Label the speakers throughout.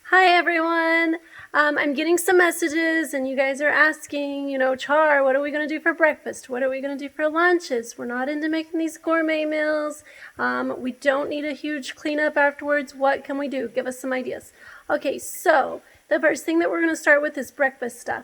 Speaker 1: Hi everyone! I'm getting some messages and you guys are asking, Char, what are we going to do for breakfast? What are we going to do for lunches? We're not into making these gourmet meals. We don't need a huge cleanup afterwards. What can we do? Give us some ideas. Okay, so the first thing that we're going to start with is breakfast stuff.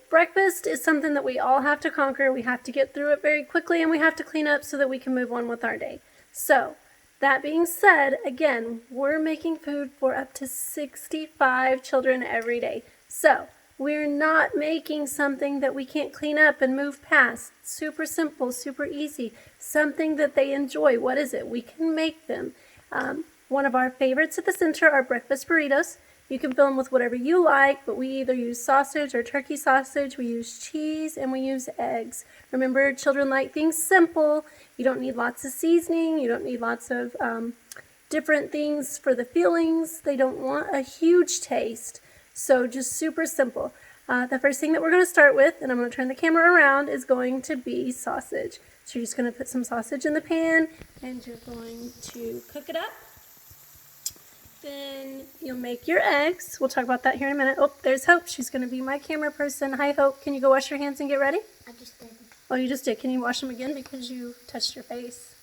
Speaker 1: Breakfast is something that we all have to conquer. We have to get through it very quickly and we have to clean up so that we can move on with our day. So, that being said, again, we're making food for up to 65 children every day. So, we're not making something that we can't clean up and move past. Super simple, super easy, something that they enjoy. What is it? We can make them. One of our favorites at the center are breakfast burritos. You can fill them with whatever you like, but we either use sausage or turkey sausage, we use cheese, and we use eggs. Remember, children like things simple. You don't need lots of seasoning. You don't need lots of different things for the fillings. They don't want a huge taste. So just super simple. The first thing that we're going to start with, and I'm going to turn the camera around, is going to be sausage. So you're just going to put some sausage in the pan, and you're going to cook it up. Then you'll make your eggs. We'll talk about that here in a minute. Oh, there's Hope. She's going to be my camera person. Hi, Hope. Can you go wash your hands and get ready?
Speaker 2: I just did.
Speaker 1: Oh, you just did. Can you wash them again because you touched your face?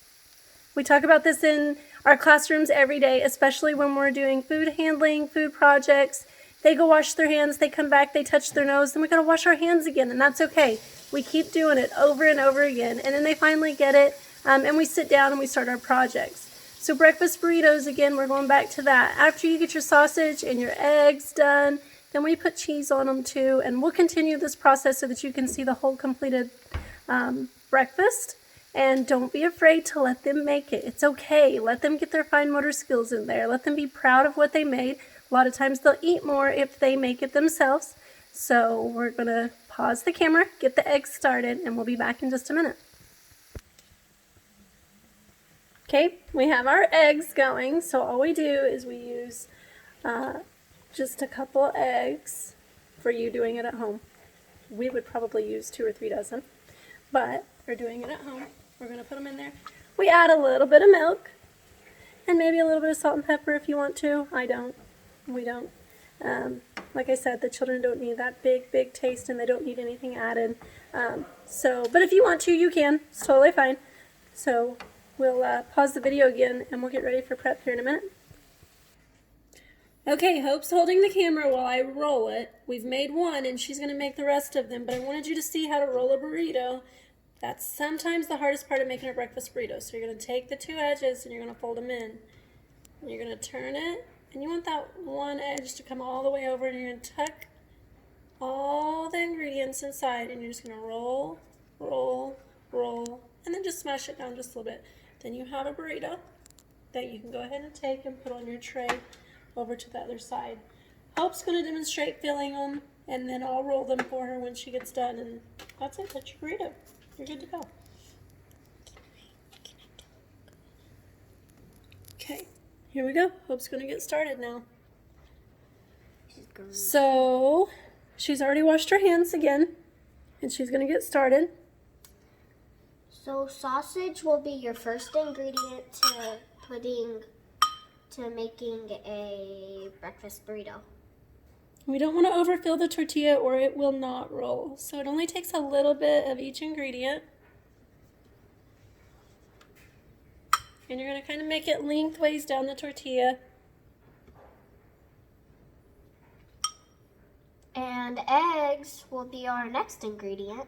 Speaker 1: We talk about this in our classrooms every day, especially when we're doing food handling, food projects. They go wash their hands, they come back, they touch their nose, then we got to wash our hands again, and that's okay. We keep doing it over and over again, and then they finally get it, and we sit down and we start our projects. So breakfast burritos, again, we're going back to that. After you get your sausage and your eggs done, then we put cheese on them too, and we'll continue this process so that you can see the whole completed breakfast. And don't be afraid to let them make it. It's okay. Let them get their fine motor skills in there. Let them be proud of what they made. A lot of times they'll eat more if they make it themselves. So we're going to pause the camera, get the eggs started, and we'll be back in just a minute. Okay, we have our eggs going, so all we do is we use just a couple eggs for you doing it at home. We would probably use 2 or 3 dozen, but we're doing it at home. We're going to put them in there. We add a little bit of milk and maybe a little bit of salt and pepper if you want to. I don't. We don't. Like I said, the children don't need that big taste and they don't need anything added. But if you want to, you can. It's totally fine. So we'll pause the video again and we'll get ready for prep here in a minute. Okay, Hope's holding the camera while I roll it. We've made one and she's going to make the rest of them, but I wanted you to see how to roll a burrito. That's sometimes the hardest part of making a breakfast burrito. So you're going to take the 2 edges and you're going to fold them in. And you're going to turn it, and you want that one edge to come all the way over, and you're going to tuck all the ingredients inside, and you're just going to roll, roll, roll, and then just smash it down just a little bit. Then you have a burrito that you can go ahead and take and put on your tray over to the other side. Hope's going to demonstrate filling them, and then I'll roll them for her when she gets done, and that's it. That's your burrito. You're good to go. Okay, here we go. Hope's going to get started now. So, she's already washed her hands again, and she's going to get started.
Speaker 2: So sausage will be your first ingredient to making a breakfast burrito.
Speaker 1: We don't want to overfill the tortilla or it will not roll. So it only takes a little bit of each ingredient. And you're going to kind of make it lengthways down the tortilla.
Speaker 2: And eggs will be our next ingredient.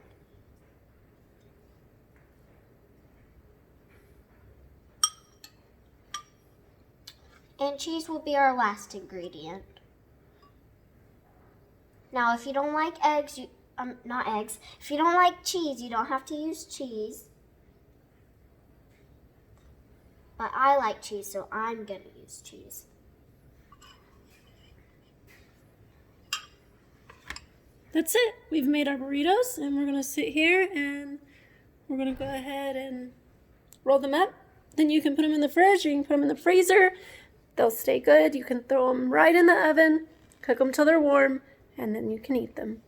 Speaker 2: And cheese will be our last ingredient. Now, if you don't like eggs, if you don't like cheese, you don't have to use cheese. But I like cheese, so I'm going to use cheese.
Speaker 1: That's it. We've made our burritos, and we're going to sit here, and we're going to go ahead and roll them up. Then you can put them in the fridge, or you can put them in the freezer. They'll stay good. You can throw them right in the oven, cook them till they're warm, and then you can eat them.